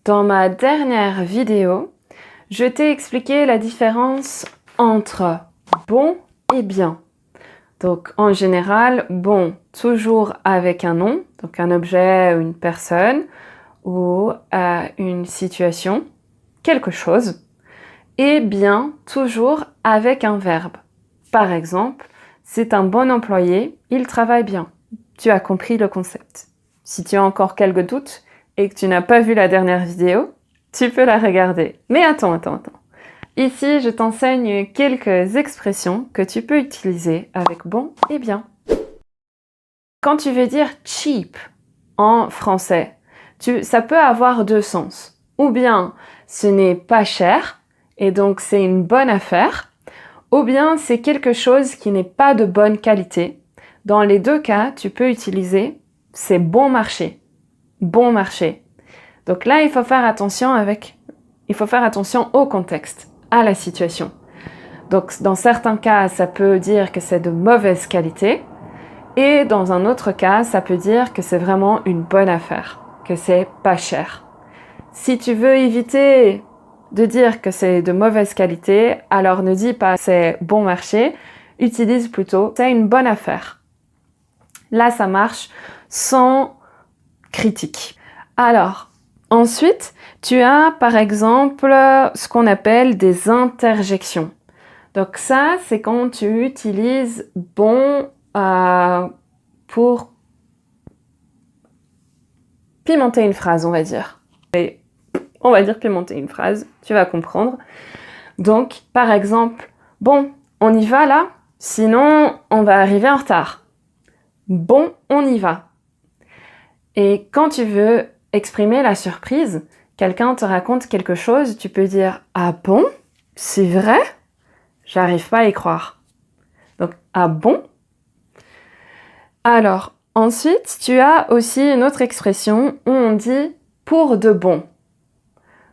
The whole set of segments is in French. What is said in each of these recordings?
Dans ma dernière vidéo, je t'ai expliqué la différence entre bon et bien. Donc en général, bon, toujours avec un nom, donc un objet ou une personne ou une situation, quelque chose, et bien, toujours avec un verbe. Par exemple, c'est un bon employé, il travaille bien. Tu as compris le concept. Si tu as encore quelques doutes et que tu n'as pas vu la dernière vidéo, tu peux la regarder. Mais attends. Ici, je t'enseigne quelques expressions que tu peux utiliser avec bon et bien. Quand tu veux dire cheap en français, ça peut avoir deux sens. Ou bien ce n'est pas cher et donc c'est une bonne affaire, ou bien c'est quelque chose qui n'est pas de bonne qualité. Dans les deux cas, tu peux utiliser c'est bon marché. Bon marché. Donc là, il faut faire attention au contexte, à la situation. Donc dans certains cas, ça peut dire que c'est de mauvaise qualité. Et dans un autre cas, ça peut dire que c'est vraiment une bonne affaire, que c'est pas cher. Si tu veux éviter de dire que c'est de mauvaise qualité, alors ne dis pas c'est bon marché, utilise plutôt c'est une bonne affaire. Là, ça marche sans critique. Alors, ensuite, tu as par exemple ce qu'on appelle des interjections. Donc ça, c'est quand tu utilises bon pour pimenter une phrase, on va dire. Et on va dire pimenter une phrase, tu vas comprendre. Donc, par exemple, bon, on y va là, sinon on va arriver en retard. Bon, on y va. Et quand tu veux exprimer la surprise, quelqu'un te raconte quelque chose, tu peux dire « Ah bon? C'est vrai? J'arrive pas à y croire. » Donc « Ah bon? » Alors, ensuite, tu as aussi une autre expression où on dit « pour de bon ».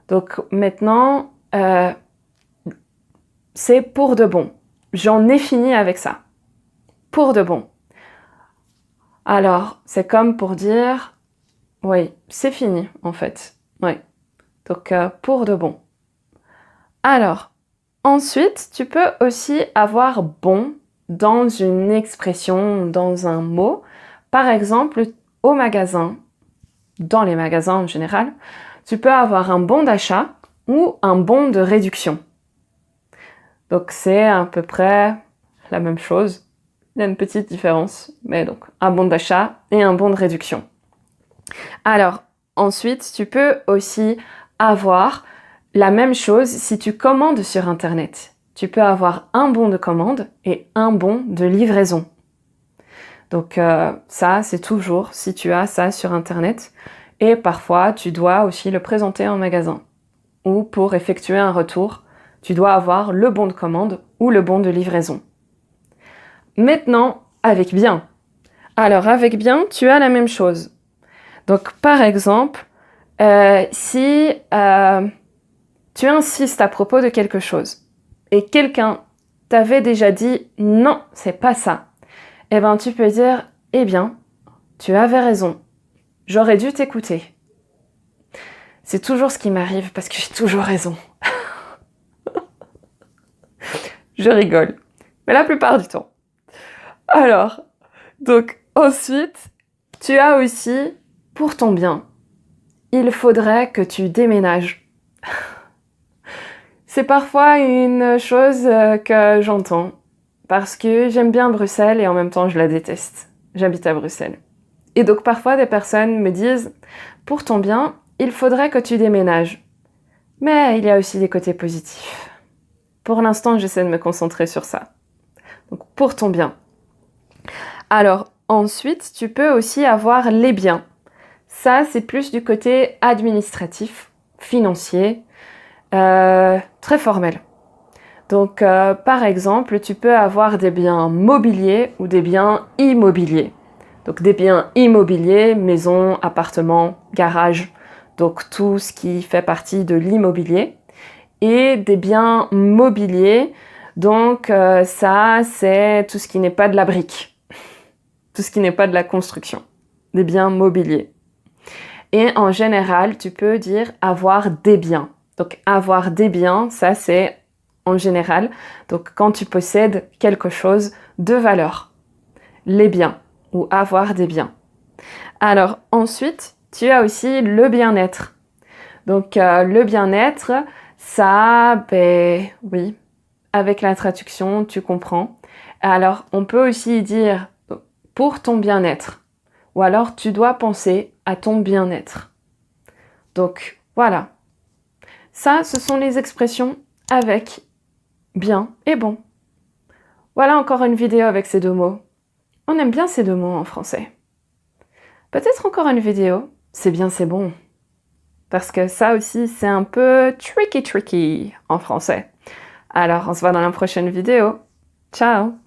Donc maintenant, c'est pour de bon. J'en ai fini avec ça. Pour de bon. Alors, c'est comme pour dire « oui, c'est fini en fait. » Oui. Donc, pour de bon. Alors, ensuite, tu peux aussi avoir « bon » dans une expression, dans un mot. Par exemple, au magasin, dans les magasins en général, tu peux avoir un bon d'achat ou un bon de réduction. Donc c'est à peu près la même chose. Il y a une petite différence, mais donc un bon d'achat et un bon de réduction. Alors, ensuite, tu peux aussi avoir la même chose si tu commandes sur Internet. Tu peux avoir un bon de commande et un bon de livraison. Donc ça, c'est toujours si tu as ça sur Internet. Et parfois, tu dois aussi le présenter en magasin. Ou pour effectuer un retour, tu dois avoir le bon de commande ou le bon de livraison. Maintenant, avec bien. Alors, avec bien, tu as la même chose. Donc, par exemple, si tu insistes à propos de quelque chose et quelqu'un t'avait déjà dit « non, c'est pas ça », eh bien, tu peux dire « eh bien, tu avais raison, j'aurais dû t'écouter ». C'est toujours ce qui m'arrive parce que j'ai toujours raison. Je rigole, mais la plupart du temps. Alors, donc ensuite, tu as aussi, pour ton bien, il faudrait que tu déménages. C'est parfois une chose que j'entends, parce que j'aime bien Bruxelles et en même temps je la déteste. J'habite à Bruxelles. Et donc parfois des personnes me disent, pour ton bien, il faudrait que tu déménages. Mais il y a aussi des côtés positifs. Pour l'instant, j'essaie de me concentrer sur ça. Donc, pour ton bien. Alors, ensuite, tu peux aussi avoir les biens. Ça, c'est plus du côté administratif, financier, très formel. Donc, par exemple, tu peux avoir des biens mobiliers ou des biens immobiliers. Donc, des biens immobiliers, maison, appartement, garage, donc tout ce qui fait partie de l'immobilier. Et des biens mobiliers, donc ça, c'est tout ce qui n'est pas de la brique, tout ce qui n'est pas de la construction, des biens mobiliers. Et en général, tu peux dire avoir des biens. Donc avoir des biens, ça c'est en général. Donc quand tu possèdes quelque chose de valeur, les biens ou avoir des biens. Alors ensuite, tu as aussi le bien-être. Donc le bien-être, ça, ben oui, avec la traduction, tu comprends. Alors on peut aussi dire pour ton bien-être. Ou alors tu dois penser à ton bien-être. Donc voilà. Ça, ce sont les expressions avec bien et bon. Voilà encore une vidéo avec ces deux mots. On aime bien ces deux mots en français. Peut-être encore une vidéo, c'est bien, c'est bon. Parce que ça aussi, c'est un peu tricky en français. Alors, on se voit dans la prochaine vidéo. Ciao!